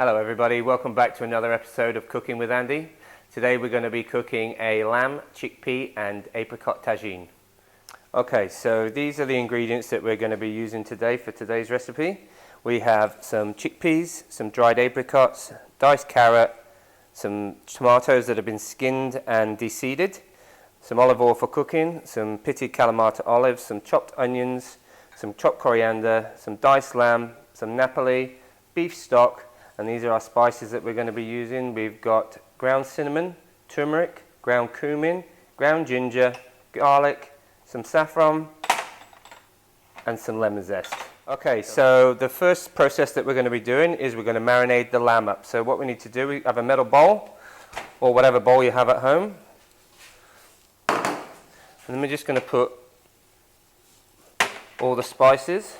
Hello everybody, welcome back to another episode of Cooking with Andy. Today we're going to be cooking a lamb, chickpea and apricot tagine. Okay, so these are the ingredients that we're going to be using today for today's recipe. We have some chickpeas, some dried apricots, diced carrot, some tomatoes that have been skinned and de-seeded, some olive oil for cooking, some pitted Kalamata olives, some chopped onions, some chopped coriander, some diced lamb, some Napoli, beef stock, and these are our spices that we're going to be using. We've got ground cinnamon, turmeric, ground cumin, ground ginger, garlic, some saffron, and some lemon zest. Okay, so the first process that we're going to be doing is we're going to marinate the lamb up. So what we need to do, we have a metal bowl, or whatever bowl you have at home. And then we're just going to put all the spices.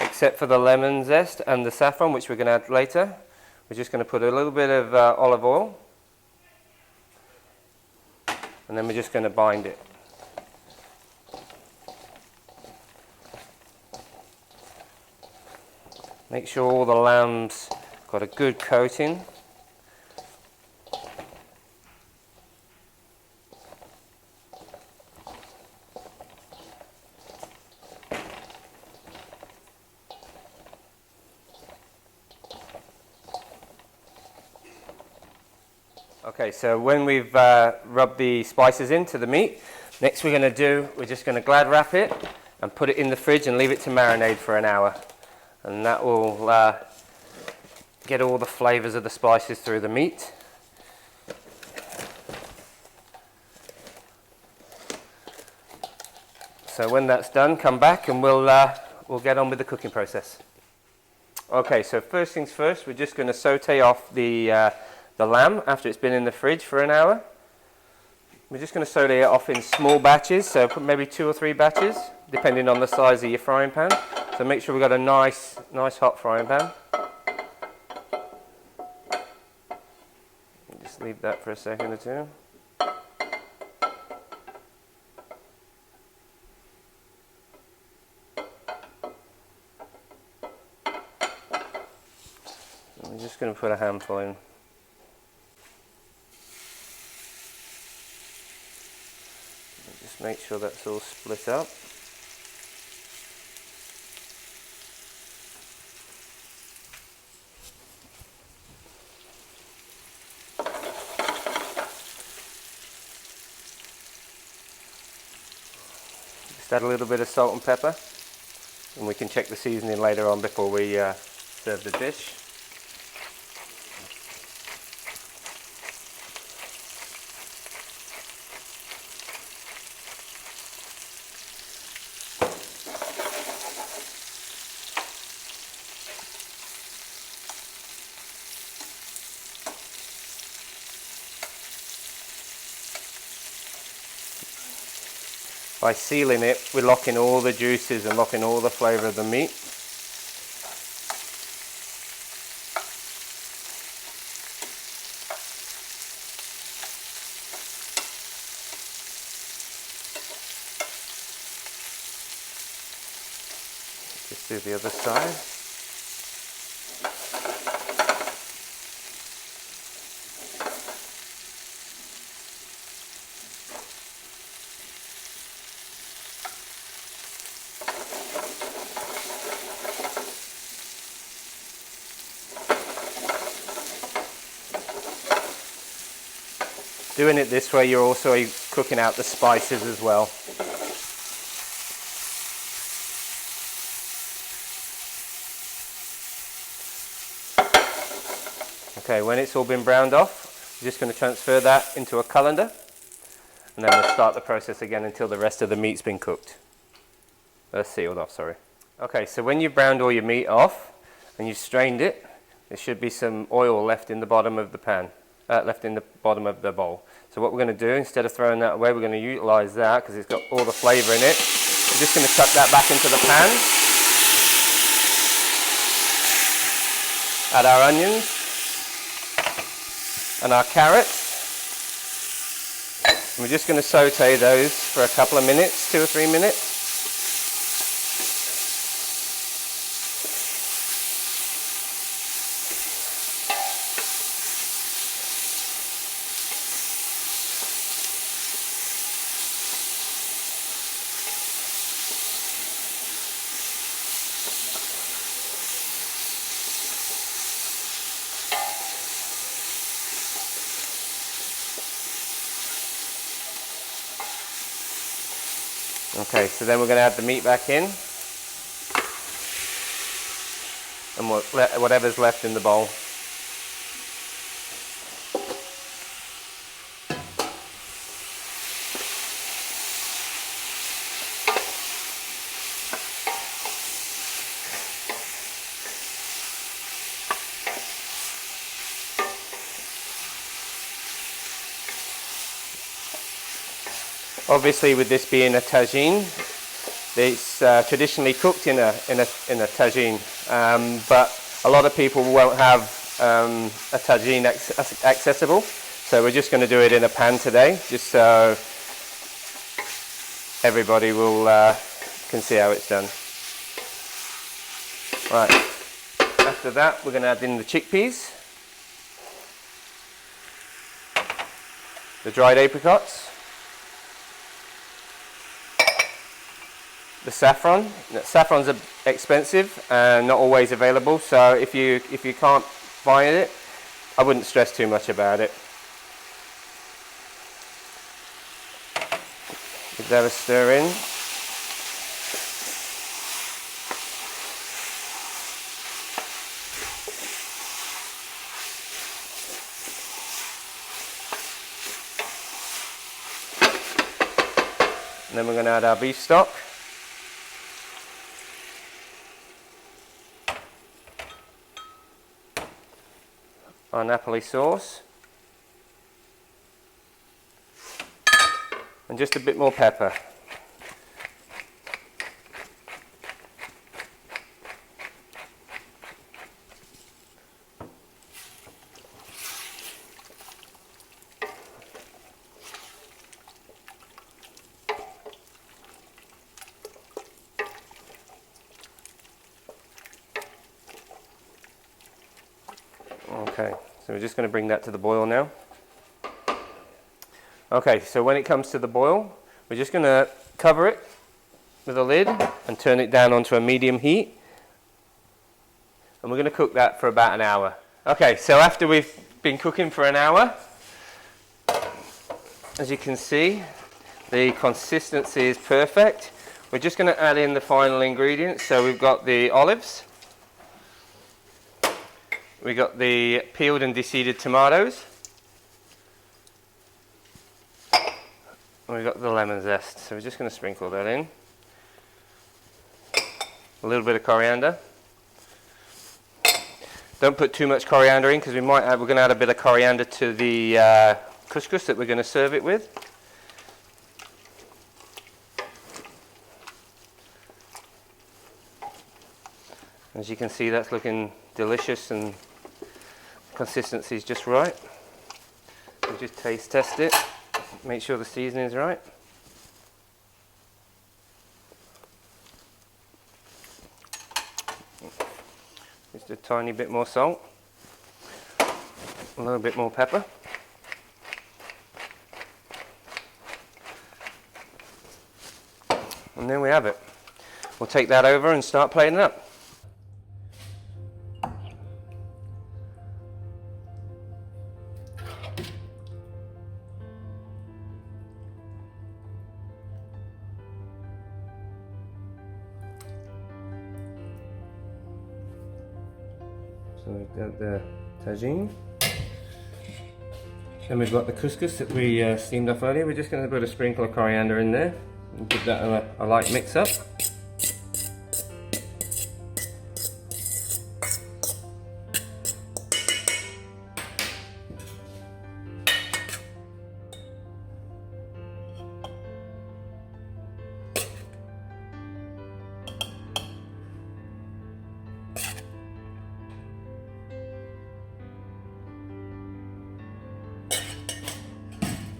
Except for the lemon zest and the saffron, which we're going to add later. We're just going to put a little bit of olive oil, and then we're just going to bind it. Make sure all the lamb's got a good coating. Okay, so when we've rubbed the spices into the meat, next we're just going to glad wrap it and put it in the fridge and leave it to marinate for an hour. And that will get all the flavors of the spices through the meat. So when that's done, come back and we'll get on with the cooking process. Okay, so first things first, we're just going to saute off the lamb after it's been in the fridge for an hour. We're just going to saute it off in small batches, so put maybe 2 or 3 batches, depending on the size of your frying pan. So make sure we've got a nice hot frying pan. Just leave that for a second or two. I'm just going to put a handful in. Just make sure that's all split up. Just add a little bit of salt and pepper, and we can check the seasoning later on before we serve the dish. By sealing it, we're locking all the juices and locking all the flavour of the meat. Just do the other side. Doing it this way, you're also cooking out the spices as well. Okay, when it's all been browned off, you're just going to transfer that into a colander, and then we'll start the process again until the rest of the meat's been cooked. Sealed off, sorry. Okay, so when you've browned all your meat off and you've strained it, there should be some oil left in the bottom of the pan. Left in the bottom of the bowl. So what we're going to do, instead of throwing that away, we're going to utilise that because it's got all the flavour in it. We're just going to chuck that back into the pan. Add our onions and our carrots. We're just going to saute those for a couple of minutes, 2 or 3 minutes. Okay, so then we're going to add the meat back in, and whatever's left in the bowl. Obviously, with this being a tagine, it's traditionally cooked in a tagine, but a lot of people won't have a tagine accessible, so we're just going to do it in a pan today, just so everybody will can see how it's done. Right. After that, we're going to add in the chickpeas, the dried apricots, the saffron. Saffron's expensive and not always available, so if you can't find it, I wouldn't stress too much about it. Give that a stir in. And then we're going to add our beef stock. Our Napoli sauce, and just a bit more pepper. Okay, so we're just going to bring that to the boil now. Okay, so when it comes to the boil, we're just going to cover it with a lid and turn it down onto a medium heat. And we're going to cook that for about an hour. Okay, so after we've been cooking for an hour, as you can see, the consistency is perfect. We're just going to add in the final ingredients. So we've got the olives. We got the peeled and deseeded tomatoes. And we've got the lemon zest. So we're just going to sprinkle that in. A little bit of coriander. Don't put too much coriander in because we're going to add a bit of coriander to the couscous that we're going to serve it with. As you can see, that's looking delicious and consistency is just right. So just taste test it, make sure the seasoning is right. Just a tiny bit more salt, a little bit more pepper. And there we have it. We'll take that over and start plating it up. So we've got the tagine, then we've got the couscous that we steamed off earlier. We're just going to put a sprinkle of coriander in there and give that a light mix up.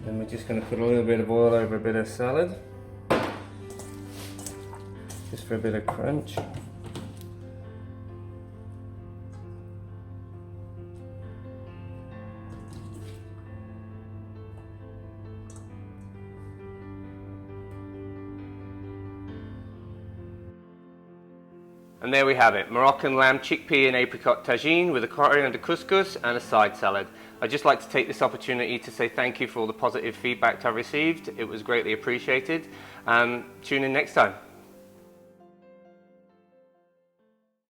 Then we're just going to put a little bit of oil over a bit of salad, just for a bit of crunch. And there we have it, Moroccan lamb, chickpea and apricot tagine with a coriander couscous and a side salad. I'd just like to take this opportunity to say thank you for all the positive feedback I've received. It was greatly appreciated. Tune in next time.